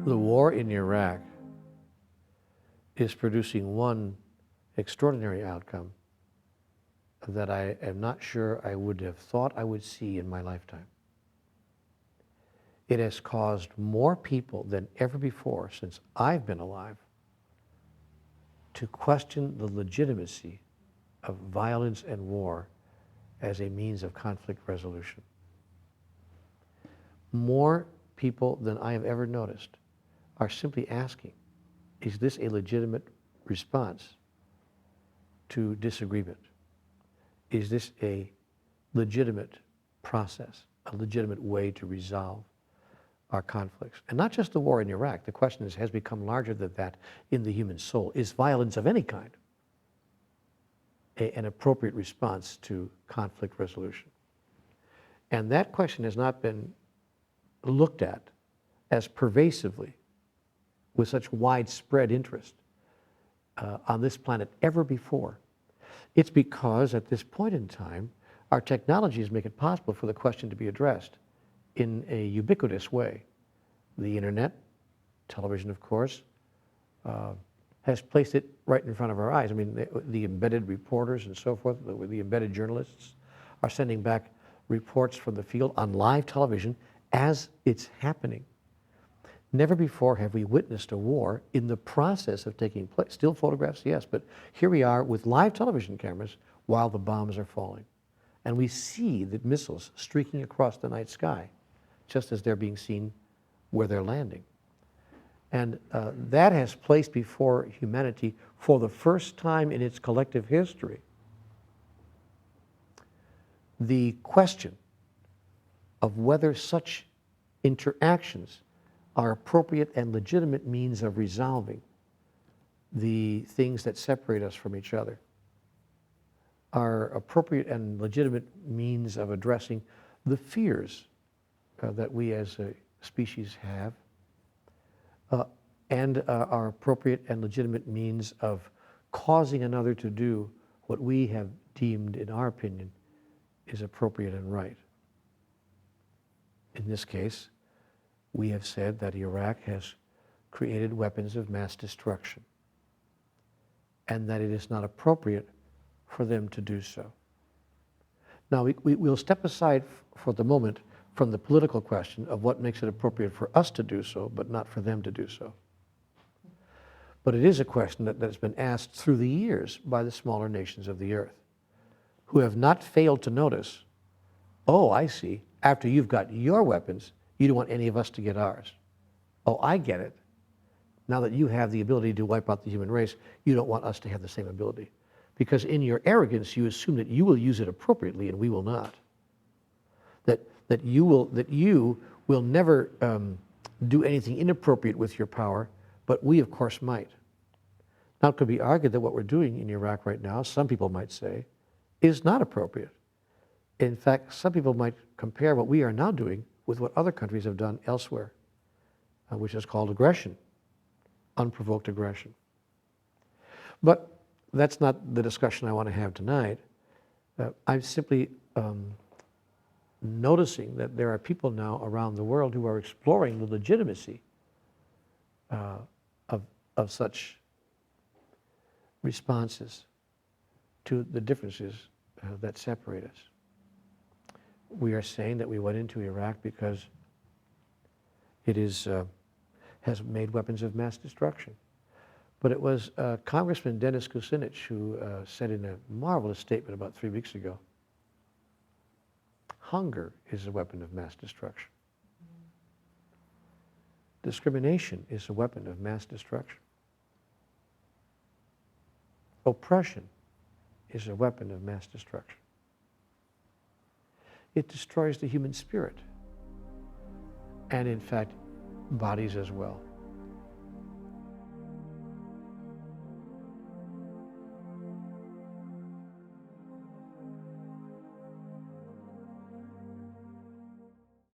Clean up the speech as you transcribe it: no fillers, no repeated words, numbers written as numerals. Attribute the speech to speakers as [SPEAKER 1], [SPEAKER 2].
[SPEAKER 1] The war in Iraq is producing one extraordinary outcome that I am not sure I would have thought I would see in my lifetime. It has caused more people than ever before since I've been alive to question the legitimacy of violence and war as a means of conflict resolution. More people than I have ever noticed are simply asking, is this a legitimate response to disagreement? Is this a legitimate process, a legitimate way to resolve our conflicts? And not just the war in Iraq. The question has become larger than that in the human soul. Is violence of any kind an appropriate response to conflict resolution? And that question has not been looked at as pervasively with such widespread interest on this planet ever before. It's because at this point in time, our technologies make it possible for the question to be addressed in a ubiquitous way. The internet, television of course, has placed it right in front of our eyes. I mean, the embedded reporters and so forth, the embedded journalists are sending back reports from the field on live television as it's happening. Never before have we witnessed a war in the process of taking place. Still photographs, yes, but here we are with live television cameras while the bombs are falling. And we see the missiles streaking across the night sky, just as they're being seen where they're landing. And that has placed before humanity, for the first time in its collective history, the question of whether such interactions are appropriate and legitimate means of resolving the things that separate us from each other, are appropriate and legitimate means of addressing the fears that we as a species have, and are appropriate and legitimate means of causing another to do what we have deemed, in our opinion, is appropriate and right. In this case, we have said that Iraq has created weapons of mass destruction and that it is not appropriate for them to do so. Now, we'll step aside for the moment from the political question of what makes it appropriate for us to do so, but not for them to do so. But it is a question that's been asked through the years by the smaller nations of the earth, who have not failed to notice, oh, I see, after you've got your weapons, you don't want any of us to get ours. Oh, I get it. Now that you have the ability to wipe out the human race, you don't want us to have the same ability. Because in your arrogance, you assume that you will use it appropriately and we will not. That you will never do anything inappropriate with your power, but we of course might. Now it could be argued that what we're doing in Iraq right now, some people might say, is not appropriate. In fact, some people might compare what we are now doing with what other countries have done elsewhere, which is called aggression, unprovoked aggression. But that's not the discussion I want to have tonight. I'm simply noticing that there are people now around the world who are exploring the legitimacy of such responses to the differences that separate us. We are saying that we went into Iraq because it has made weapons of mass destruction. But it was Congressman Dennis Kucinich who said in a marvelous statement about 3 weeks ago, hunger is a weapon of mass destruction. Discrimination is a weapon of mass destruction. Oppression is a weapon of mass destruction. It destroys the human spirit, and in fact, bodies as well.